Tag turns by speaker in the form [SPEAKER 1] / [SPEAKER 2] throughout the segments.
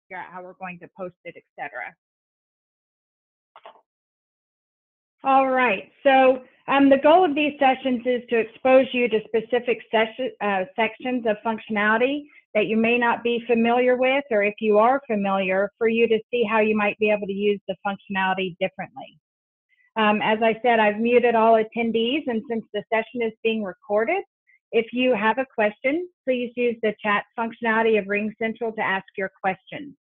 [SPEAKER 1] figure out how we're going to post it, etc. All right, so the goal of these sessions is to expose you to specific sections of functionality that you may not be familiar with, or if you are familiar, for you to see how you might be able to use the functionality differently. As I said, I've muted all attendees, and since the session is being recorded, if you have a question, please use the chat functionality of RingCentral to ask your question.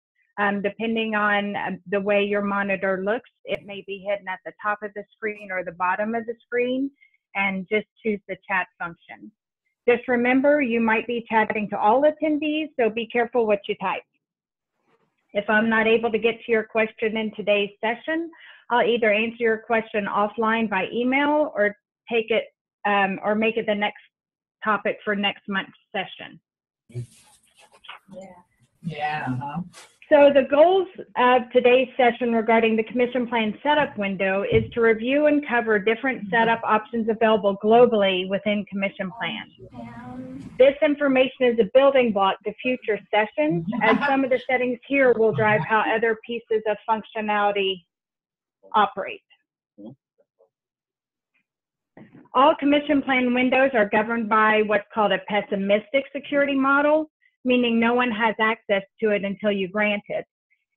[SPEAKER 1] Depending on the way your monitor looks, it may be hidden at the top of the screen or the bottom of the screen, and just choose the chat function. Just remember, you might be chatting to all attendees, so be careful what you type. If I'm not able to get to your question in today's session, I'll either answer your question offline by email or take it or make it the next topic for next month's session.
[SPEAKER 2] Yeah.
[SPEAKER 1] So the goals of today's session regarding the commission plan setup window is to review and cover different setup options available globally within commission plan. This information is a building block to future sessions, as some of the settings here will drive how other pieces of functionality operate. All commission plan windows are governed by what's called a pessimistic security model, meaning no one has access to it until you grant it.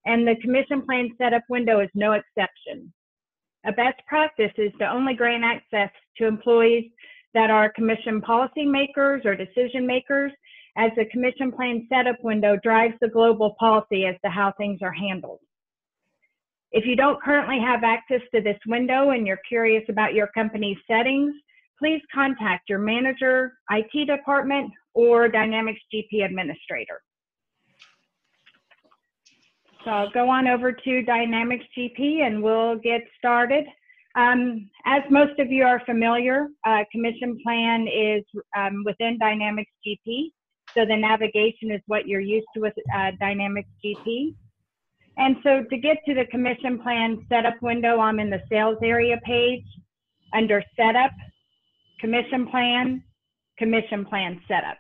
[SPEAKER 1] And the commission plan setup window is no exception. A best practice is to only grant access to employees that are commission policy makers or decision makers, as the commission plan setup window drives the global policy as to how things are handled. If you don't currently have access to this window and you're curious about your company's settings, please contact your manager, IT department, or Dynamics GP administrator. So I'll go on over to Dynamics GP and we'll get started. As most of you are familiar, commission plan is within Dynamics GP. So the navigation is what you're used to with Dynamics GP. And so to get to the commission plan setup window, I'm in the sales area page under setup, commission plan setup.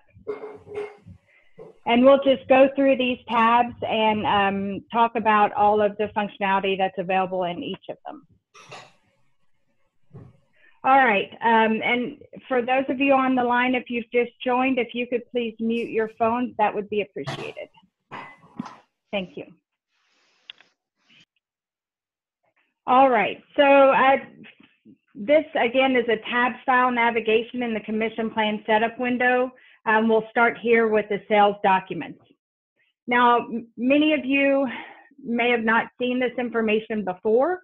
[SPEAKER 1] And we'll just go through these tabs and talk about all of the functionality that's available in each of them. All right, and for those of you on the line, if you've just joined, if you could please mute your phones, that would be appreciated. Thank you. All right, so this again is a tab style navigation in the commission plan setup window. We'll start here with the sales documents. Now, many of you may have not seen this information before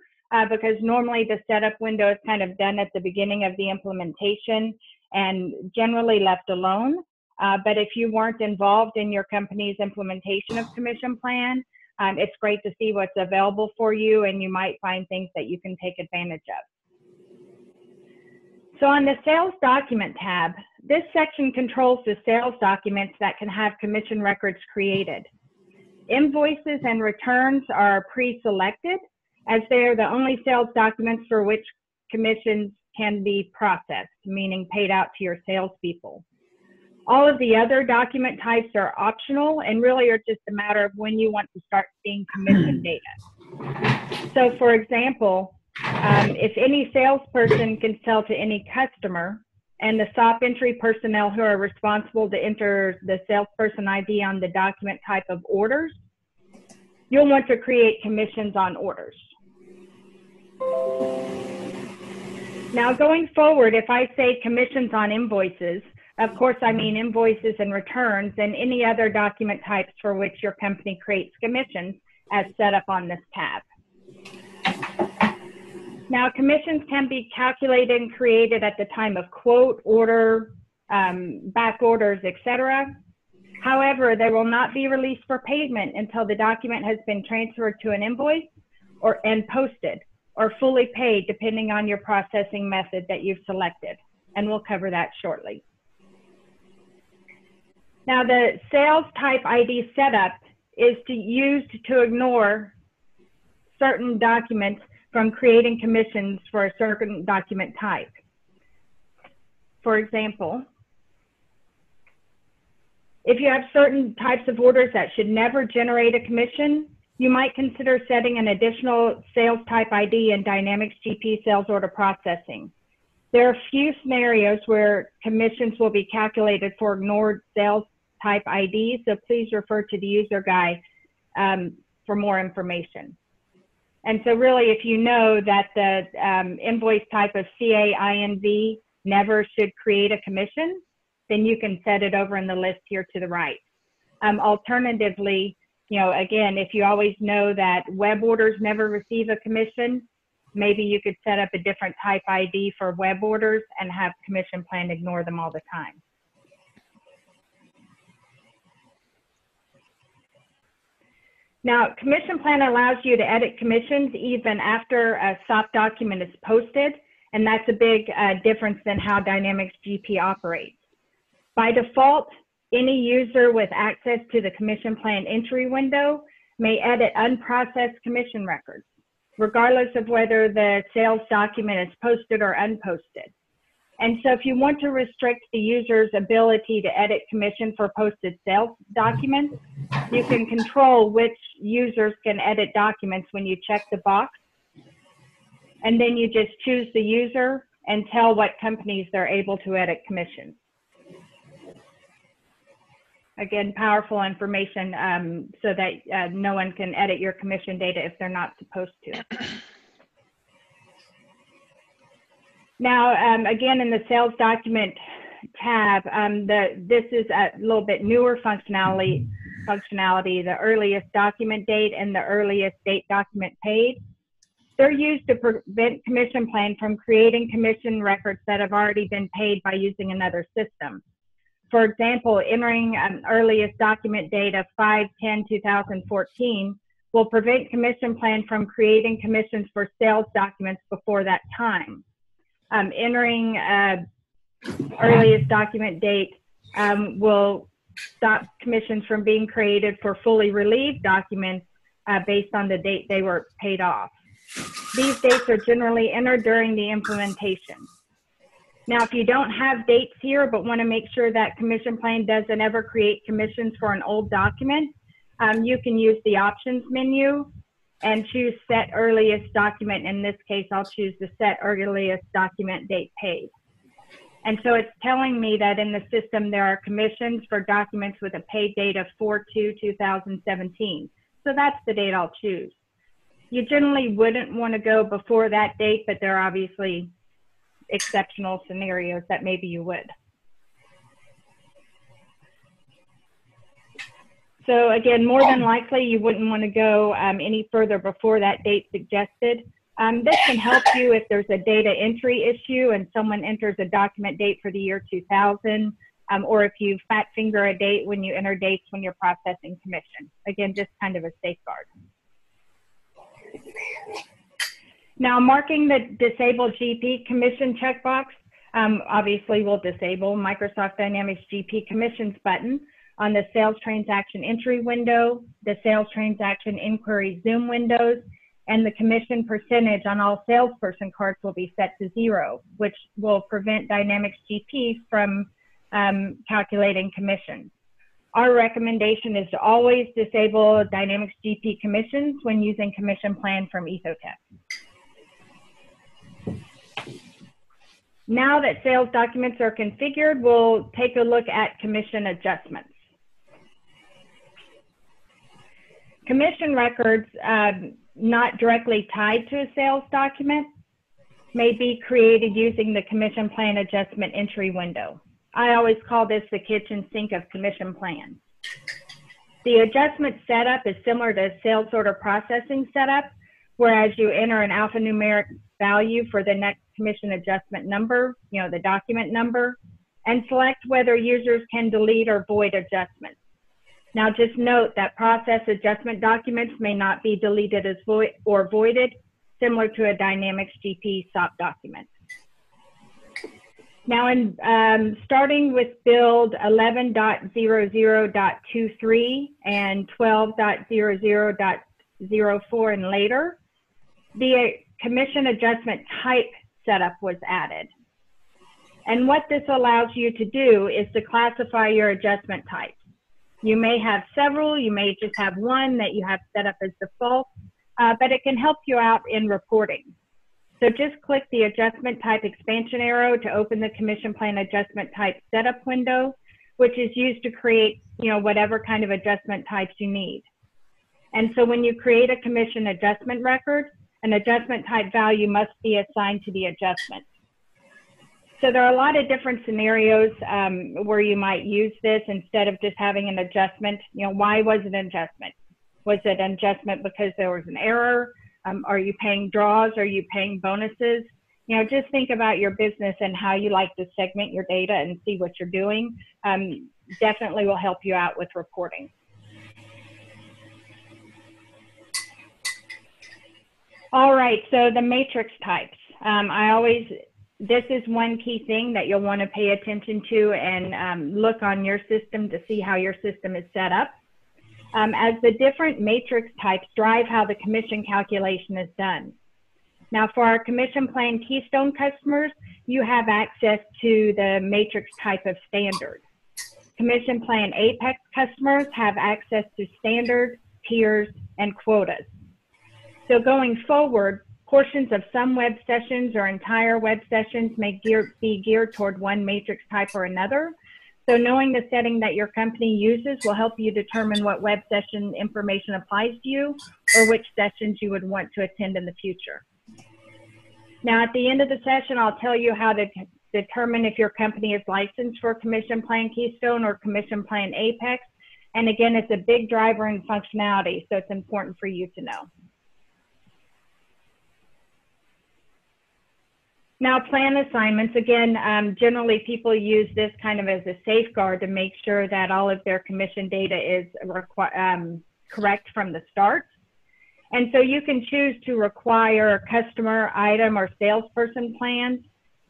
[SPEAKER 1] because normally the setup window is kind of done at the beginning of the implementation and generally left alone. But if you weren't involved in your company's implementation of commission plan, it's great to see what's available for you, and you might find things that you can take advantage of. So on the sales document tab, this section controls the sales documents that can have commission records created. Invoices and returns are pre-selected, as they are the only sales documents for which commissions can be processed, meaning paid out to your salespeople. All of the other document types are optional and really are just a matter of when you want to start seeing commission data. So for example, if any salesperson can sell to any customer and the SOP entry personnel who are responsible to enter the salesperson ID on the document type of orders, you'll want to create commissions on orders. Now going forward, if I say commissions on invoices, of course I mean invoices and returns and any other document types for which your company creates commissions as set up on this tab. Now, commissions can be calculated and created at the time of quote, order, back orders, etc. However, they will not be released for payment until the document has been transferred to an invoice and posted or fully paid, depending on your processing method that you've selected. And we'll cover that shortly. Now, the sales type ID setup is used to ignore certain documents from creating commissions for a certain document type. For example, If you have certain types of orders that should never generate a commission, you might consider setting an additional sales type ID in Dynamics GP sales order processing. There are a few scenarios where commissions will be calculated for ignored sales type ID, so please refer to the user guide for more information. And so really, if you know that the invoice type of CAINV never should create a commission, then you can set it over in the list here to the right. Alternatively, again, if you always know that web orders never receive a commission, maybe you could set up a different type ID for web orders and have commission plan ignore them all the time. Now, commission plan allows you to edit commissions even after a SOP document is posted, and that's a big difference than how Dynamics GP operates. By default, any user with access to the commission plan entry window may edit unprocessed commission records, regardless of whether the sales document is posted or unposted. And so if you want to restrict the user's ability to edit commission for posted sales documents, you can control which users can edit documents when you check the box. And then you just choose the user and tell what companies they're able to edit commissions. Again, powerful information so that no one can edit your commission data if they're not supposed to. Now, again, in the sales document tab, this is a little bit newer functionality, the earliest document date and the earliest date document paid. They're used to prevent commission plan from creating commission records that have already been paid by using another system. For example, entering an earliest document date of 5/10/2014 will prevent commission plan from creating commissions for sales documents before that time. Entering earliest document date will stop commissions from being created for fully relieved documents based on the date they were paid off. These dates are generally entered during the implementation. Now, if you don't have dates here but want to make sure that commission plan doesn't ever create commissions for an old document, you can use the options menu and choose set earliest document. In this case, I'll choose the set earliest document date paid. And so it's telling me that in the system there are commissions for documents with a paid date of 4/2/2017. So that's the date I'll choose. You generally wouldn't want to go before that date, but there are obviously exceptional scenarios that maybe you would. So again, more than likely, you wouldn't want to go any further before that date suggested. This can help you if there's a data entry issue and someone enters a document date for the year 2000, or if you fat finger a date when you enter dates when you're processing commission. Again, just kind of a safeguard. Now, marking the Disable GP Commission checkbox, obviously we'll disable Microsoft Dynamics GP Commissions button on the Sales Transaction Entry window, the Sales Transaction Inquiry Zoom windows, and the commission percentage on all salesperson cards will be set to 0, which will prevent Dynamics GP from calculating commissions. Our recommendation is to always disable Dynamics GP commissions when using commission plan from EthoTech. Now that sales documents are configured, we'll take a look at commission adjustments. Commission records not directly tied to a sales document may be created using the commission plan adjustment entry window. I always call this the kitchen sink of commission plans. The adjustment setup is similar to sales order processing setup, whereas you enter an alphanumeric value for the next commission adjustment number, the document number, and select whether users can delete or void adjustments. Now, just note that process adjustment documents may not be deleted as or voided, similar to a Dynamics GP SOP document. Now, starting with build 11.00.23 and 12.00.04 and later, the commission adjustment type setup was added. And what this allows you to do is to classify your adjustment types. You may have several, you may just have one that you have set up as default, but it can help you out in reporting. So just click the adjustment type expansion arrow to open the commission plan adjustment type setup window, which is used to create, whatever kind of adjustment types you need. And so when you create a commission adjustment record, an adjustment type value must be assigned to the adjustment. So there are a lot of different scenarios where you might use this instead of just having an adjustment. Why was it an adjustment? Was it an adjustment because there was an error? Are you paying draws? Are you paying bonuses? Just think about your business and how you like to segment your data and see what you're doing. Definitely will help you out with reporting. All right, so the matrix types. This is one key thing that you'll want to pay attention to and look on your system to see how your system is set up. As the different matrix types drive how the commission calculation is done. Now for our commission plan Keystone customers, you have access to the matrix type of standard. Commission plan Apex customers have access to standard, tiers, and quotas. So going forward, portions of some web sessions or entire web sessions may be geared toward one matrix type or another. So knowing the setting that your company uses will help you determine what web session information applies to you or which sessions you would want to attend in the future. Now at the end of the session, I'll tell you how to determine if your company is licensed for Commission Plan Keystone or Commission Plan Apex. And again, it's a big driver in functionality, so it's important for you to know. Now, plan assignments, again, generally people use this kind of as a safeguard to make sure that all of their commission data is correct from the start. And so you can choose to require customer, item, or salesperson plans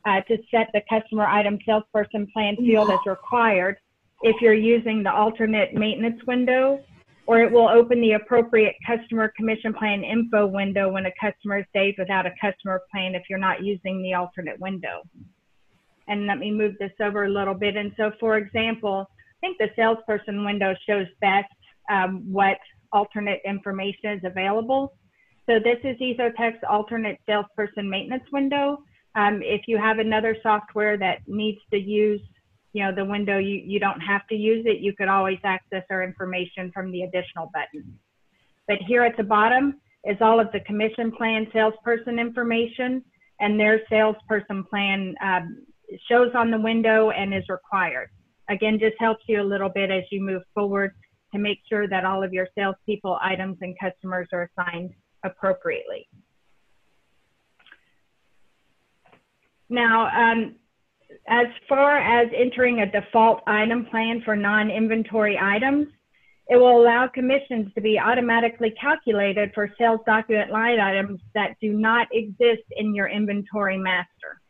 [SPEAKER 1] to set the customer, item, salesperson plan field as required if you're using the alternate maintenance window, or it will open the appropriate customer commission plan info window when a customer stays without a customer plan if you're not using the alternate window. And let me move this over a little bit. And so for example, I think the salesperson window shows best what alternate information is available. So this is EthoTech's alternate salesperson maintenance window. If you have another software that needs to use the window, you don't have to use it. You could always access our information from the additional button. But here at the bottom is all of the commission plan salesperson information, and their salesperson plan shows on the window and is required. Again, just helps you a little bit as you move forward to make sure that all of your salespeople, items, and customers are assigned appropriately. Now, as far as entering a default item plan for non-inventory items, it will allow commissions to be automatically calculated for sales document line items that do not exist in your inventory master.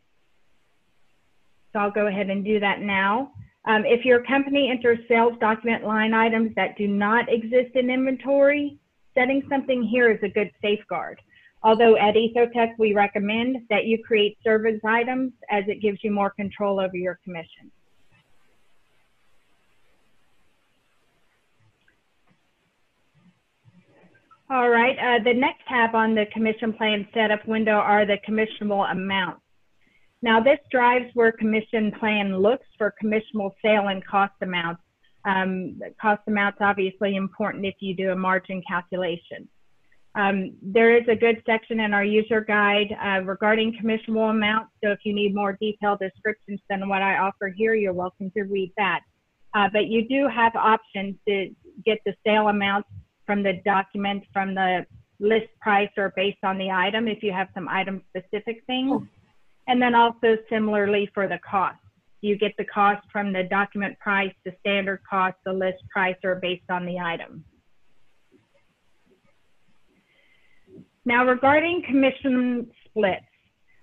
[SPEAKER 1] So I'll go ahead and do that now. If your company enters sales document line items that do not exist in inventory, setting something here is a good safeguard. Although at EthoTech, we recommend that you create service items as it gives you more control over your commission. All right, the next tab on the commission plan setup window are the commissionable amounts. Now this drives where commission plan looks for commissionable sale and cost amounts. Cost amounts obviously important if you do a margin calculation. There is a good section in our user guide regarding commissionable amounts. So if you need more detailed descriptions than what I offer here, you're welcome to read that. But you do have options to get the sale amounts from the document, from the list price, or based on the item if you have some item specific things. And then also similarly for the cost. You get the cost from the document price, the standard cost, the list price, or based on the item. Now regarding commission splits,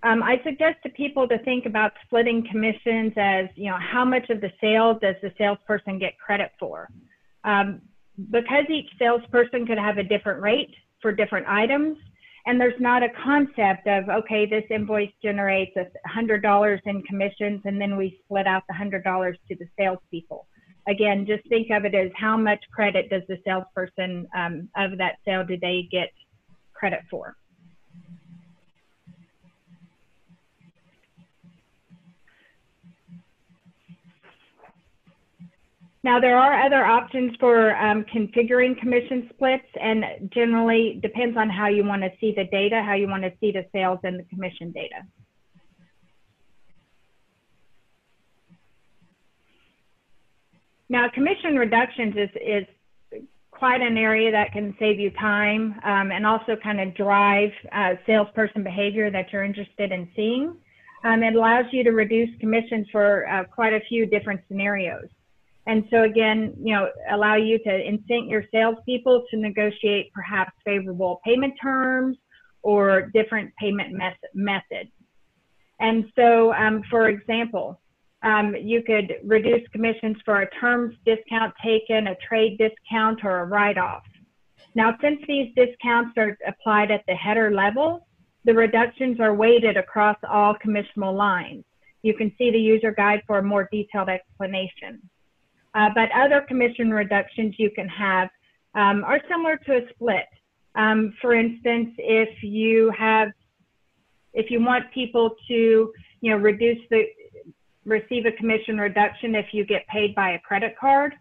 [SPEAKER 1] I suggest to people to think about splitting commissions as, how much of the sale does the salesperson get credit for? Because each salesperson could have a different rate for different items, and there's not a concept of, okay, this invoice generates $100 in commissions, and then we split out the $100 to the salespeople. again, just think of it as how much credit does the salesperson of that sale do they get credit for. Now, there are other options for configuring commission splits, and generally depends on how you want to see the data, how you want to see the sales and the commission data. Now, commission reductions is quite an area that can save you time and also kind of drive salesperson behavior that you're interested in seeing. It allows you to reduce commissions for quite a few different scenarios. And so again, allow you to incent your salespeople to negotiate perhaps favorable payment terms or different payment methods. And so, for example, you could reduce commissions for a terms discount taken, a trade discount, or a write-off. Now, since these discounts are applied at the header level, the reductions are weighted across all commissionable lines. You can see the user guide for a more detailed explanation. But other commission reductions you can have are similar to a split. For instance, if you want people to, receive a commission reduction if you get paid by a credit card,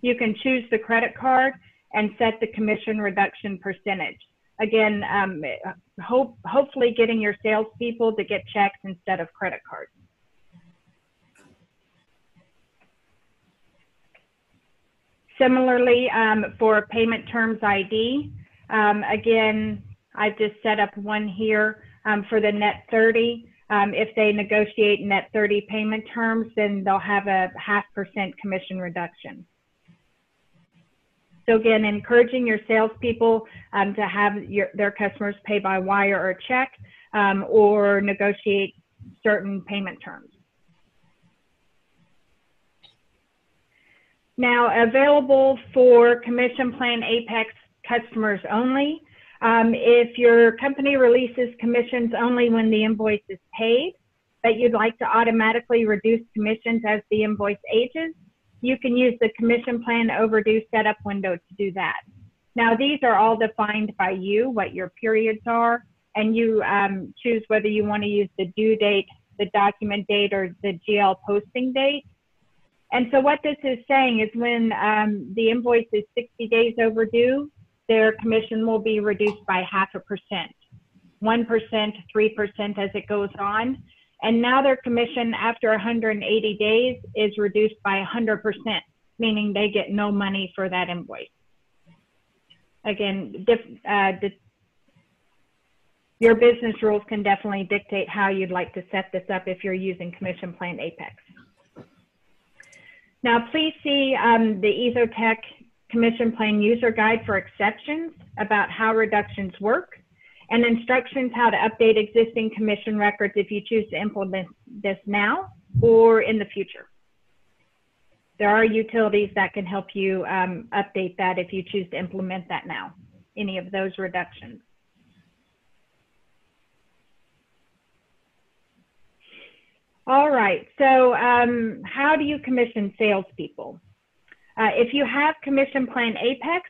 [SPEAKER 1] you can choose the credit card and set the commission reduction percentage. Again, hopefully getting your salespeople to get checks instead of credit cards. Similarly, for payment terms ID, again, I've just set up one here for the net 30. If they negotiate net 30 payment terms, then they'll have a 0.5% commission reduction. So again, encouraging your salespeople to have their customers pay by wire or check or negotiate certain payment terms. Now, available for Commission Plan Apex customers only. If your company releases commissions only when the invoice is paid, but you'd like to automatically reduce commissions as the invoice ages, you can use the Commission Plan Overdue Setup window to do that. Now, these are all defined by you, what your periods are, and you choose whether you want to use the due date, the document date, or the GL posting date. And so what this is saying is when the invoice is 60 days overdue, their commission will be reduced by 0.5%, 1%, 3% as it goes on. And now their commission after 180 days is reduced by 100%, meaning they get no money for that invoice. Again, your business rules can definitely dictate how you'd like to set this up if you're using Commission Plan Apex. Now, please see the EthoTech Commission Plan User Guide for exceptions about how reductions work and instructions how to update existing commission records if you choose to implement this now or in the future. There are utilities that can help you update that if you choose to implement that now, any of those reductions. All right, so how do you commission salespeople? If you have Commission Plan Apex,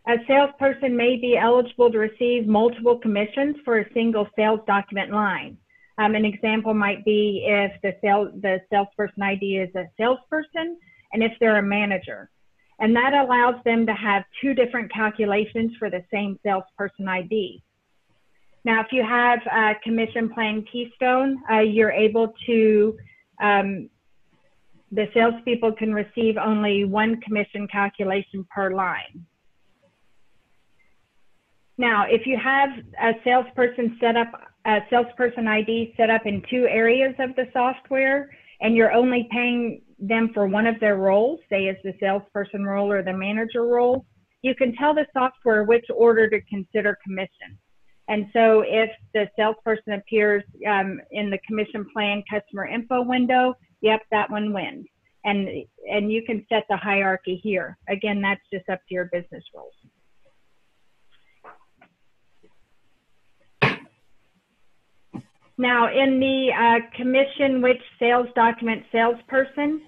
[SPEAKER 1] a salesperson may be eligible to receive multiple commissions for a single sales document line. An example might be if the salesperson ID is a salesperson and if they're a manager. And that allows them to have two different calculations for the same salesperson ID. Now, if you have a Commission Plan Keystone, you're able to, the salespeople can receive only one commission calculation per line. Now, if you have a salesperson salesperson ID set up in two areas of the software, and you're only paying them for one of their roles, say as the salesperson role or the manager role, you can tell the software which order to consider commission. And so if the salesperson appears in the Commission Plan Customer Info window, yep, that one wins. And you can set the hierarchy here. Again, that's just up to your business roles. Now, in the commission which sales document salesperson,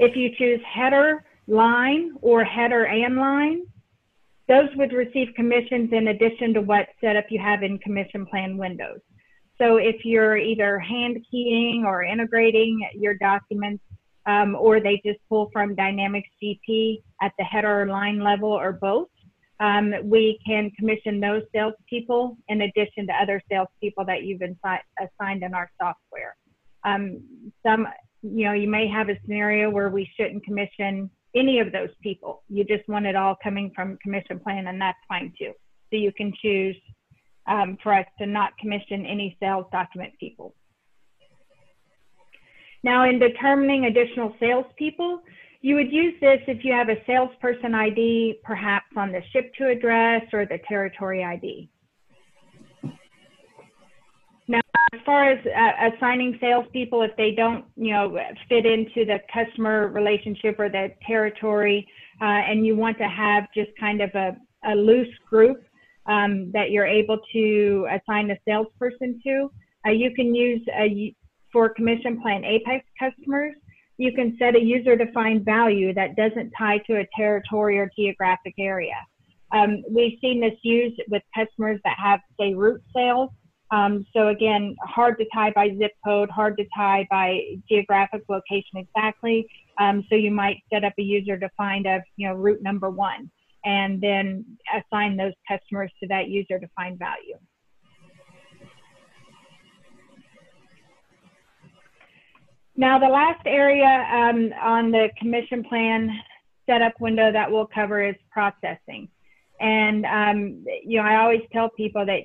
[SPEAKER 1] If you choose header, line, or header and line, those would receive commissions in addition to what setup you have in commission plan windows. So if you're either hand keying or integrating your documents, or they just pull from Dynamics GP at the header or line level or both, we can commission those salespeople in addition to other salespeople that you've been assigned in our software. You may have a scenario where we shouldn't commission any of those people. You just want it all coming from commission plan, and that's fine too. So you can choose for us to not commission any sales document people. Now, in determining additional salespeople, you would use this if you have a salesperson ID, perhaps on the ship to address or the territory ID. Now, as far as assigning salespeople, if they don't, fit into the customer relationship or the territory, and you want to have just kind of a loose group that you're able to assign a salesperson to, you can use for Commission Plan Apex customers, you can set a user-defined value that doesn't tie to a territory or geographic area. We've seen this used with customers that have, say, route sales. So again, hard to tie by zip code, hard to tie by geographic location exactly. So you might set up a user-defined of, route number 1, and then assign those customers to that user-defined value. Now, the last area on the commission plan setup window that we'll cover is processing. And, I always tell people that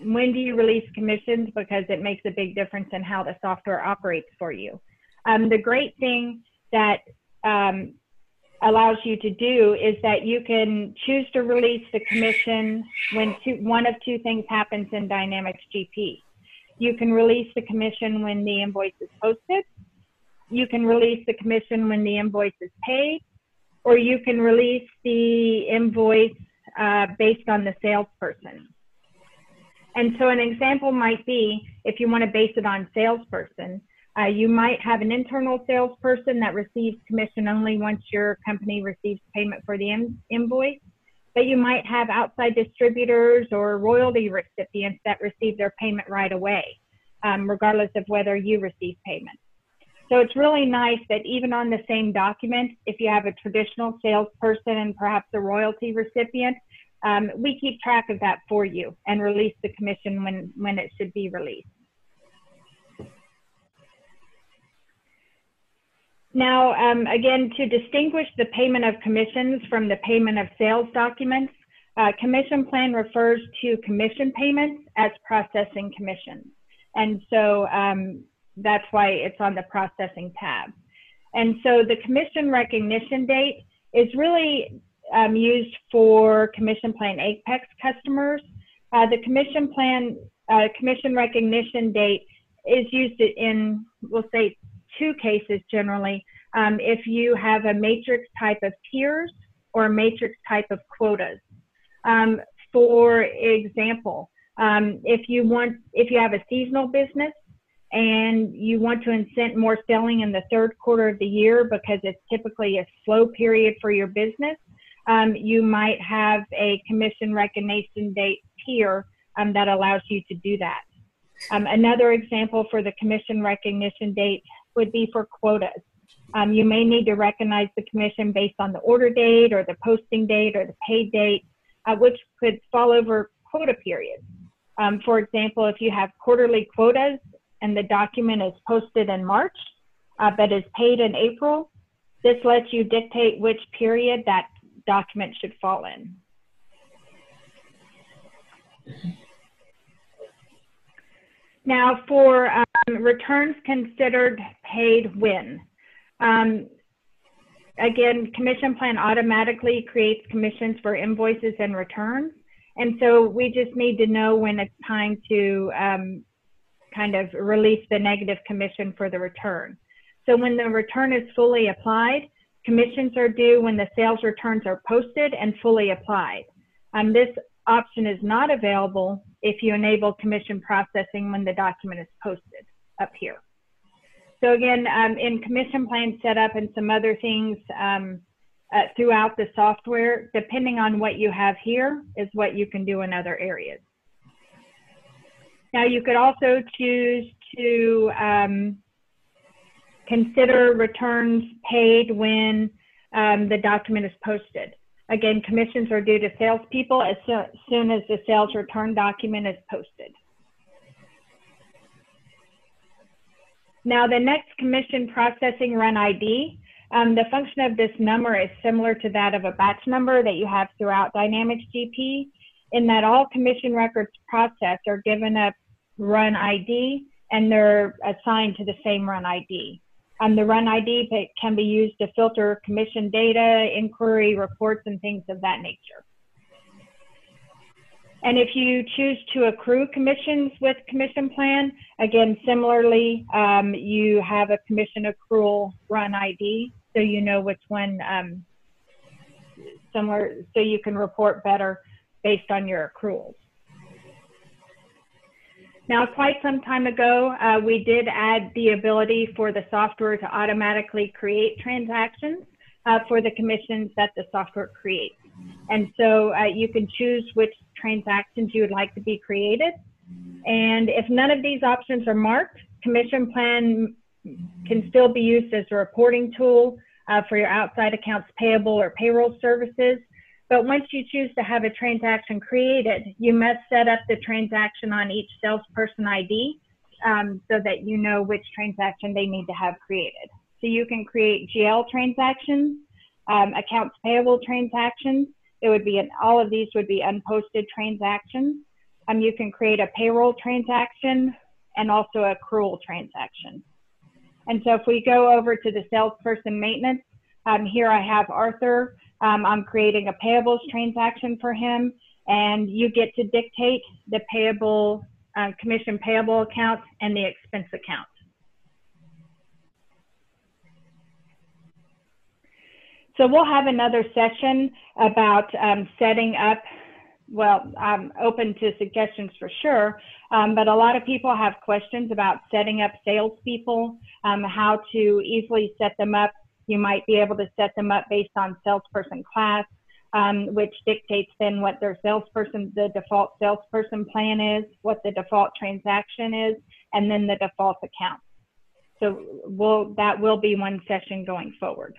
[SPEAKER 1] when do you release commissions, because it makes a big difference in how the software operates for you. The great thing that allows you to do is that you can choose to release the commission when one of two things happens in Dynamics GP. You can release the commission when the invoice is posted. You can release the commission when the invoice is paid, or you can release the invoice based on the salesperson. And so an example might be, if you want to base it on salesperson, you might have an internal salesperson that receives commission only once your company receives payment for the invoice. But you might have outside distributors or royalty recipients that receive their payment right away, regardless of whether you receive payment. So it's really nice that even on the same document, if you have a traditional salesperson and perhaps a royalty recipient, we keep track of that for you and release the commission when it should be released. Now, again, to distinguish the payment of commissions from the payment of sales documents, commission plan refers to commission payments as processing commissions. And so that's why it's on the processing tab. And so the commission recognition date is really used for commission plan Apex customers. The commission plan commission recognition date is used in, we'll say, 2 cases generally. If you have a matrix type of tiers or a matrix type of quotas. For example, if you have a seasonal business and you want to incent more selling in the 3rd quarter of the year because it's typically a slow period for your business, you might have a commission recognition date tier that allows you to do that. Another example for the commission recognition date would be for quotas. You may need to recognize the commission based on the order date or the posting date or the paid date, which could fall over quota periods. For example, if you have quarterly quotas and the document is posted in March, but is paid in April, this lets you dictate which period that document should fall in. Now, for returns considered paid when. Again, commission plan automatically creates commissions for invoices and returns. And so we just need to know when it's time to kind of release the negative commission for the return. So when the return is fully applied, commissions are due when the sales returns are posted and fully applied. This option is not available if you enable commission processing when the document is posted up here. So again, in commission plan setup and some other things throughout the software, depending on what you have here is what you can do in other areas. Now you could also choose to consider returns paid when the document is posted. Again, commissions are due to salespeople as soon as the sales return document is posted. Now the next commission processing run ID, the function of this number is similar to that of a batch number that you have throughout Dynamics GP, in that all commission records processed are given a run ID and they're assigned to the same run ID. The run ID can be used to filter commission data, inquiry, reports, and things of that nature. And if you choose to accrue commissions with commission plan, again, similarly, you have a commission accrual run ID, so you know which one, so you can report better based on your accruals. Now, quite some time ago, we did add the ability for the software to automatically create transactions for the commissions that the software creates. And so you can choose which transactions you would like to be created. And if none of these options are marked, commission plan can still be used as a reporting tool for your outside accounts payable or payroll services. But once you choose to have a transaction created, you must set up the transaction on each salesperson ID so that you know which transaction they need to have created. So you can create GL transactions, accounts payable transactions. It would be all of these would be unposted transactions. You can create a payroll transaction and also an accrual transaction. And so if we go over to the salesperson maintenance, here I have Arthur. I'm creating a payables transaction for him, and you get to dictate the payable, commission payable account and the expense account. So we'll have another session about setting up, well, I'm open to suggestions for sure, but a lot of people have questions about setting up salespeople, how to easily set them up. You might be able to set them up based on salesperson class, which dictates then what their salesperson, the default salesperson plan is, what the default transaction is, and then the default account. So that will be one session going forward.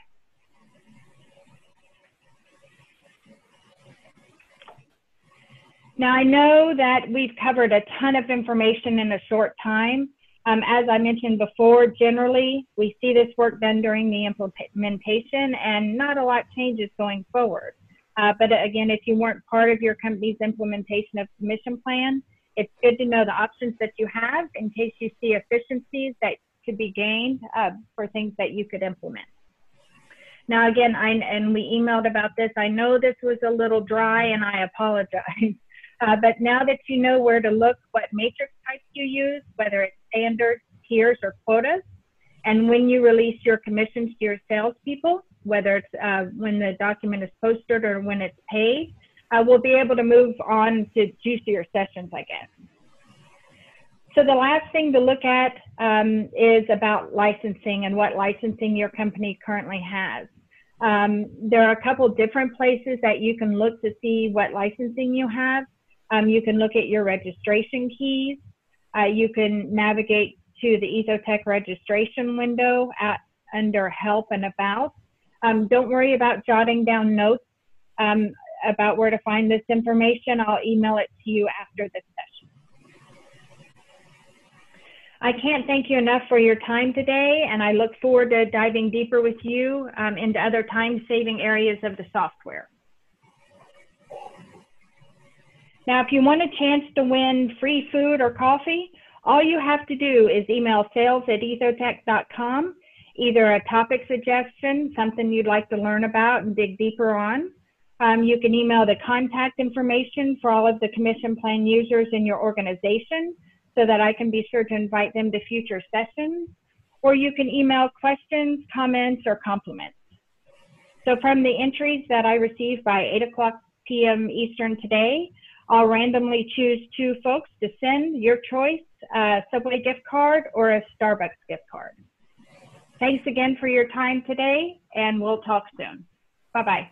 [SPEAKER 1] Now I know that we've covered a ton of information in a short time. As I mentioned before, generally, we see this work done during the implementation and not a lot changes going forward. But again, if you weren't part of your company's implementation of commission plan, it's good to know the options that you have in case you see efficiencies that could be gained for things that you could implement. Now again, and we emailed about this, I know this was a little dry and I apologize. But now that you know where to look, what matrix types you use, whether it's standard, tiers, or quotas, and when you release your commissions to your salespeople, whether it's when the document is posted or when it's paid, we'll be able to move on to juicier sessions, I guess. So the last thing to look at is about licensing and what licensing your company currently has. There are a couple different places that you can look to see what licensing you have. You can look at your registration keys. You can navigate to the EthoTech registration window under Help and About. Don't worry about jotting down notes about where to find this information. I'll email it to you after this session. I can't thank you enough for your time today, and I look forward to diving deeper with you into other time-saving areas of the software. Now, if you want a chance to win free food or coffee, all you have to do is email sales@ethotech.com, either a topic suggestion, something you'd like to learn about and dig deeper on. You can email the contact information for all of the commission plan users in your organization so that I can be sure to invite them to future sessions, or you can email questions, comments, or compliments. So from the entries that I received by 8:00 p.m. Eastern today, I'll randomly choose 2 folks to send your choice, a Subway gift card or a Starbucks gift card. Thanks again for your time today, and we'll talk soon. Bye-bye.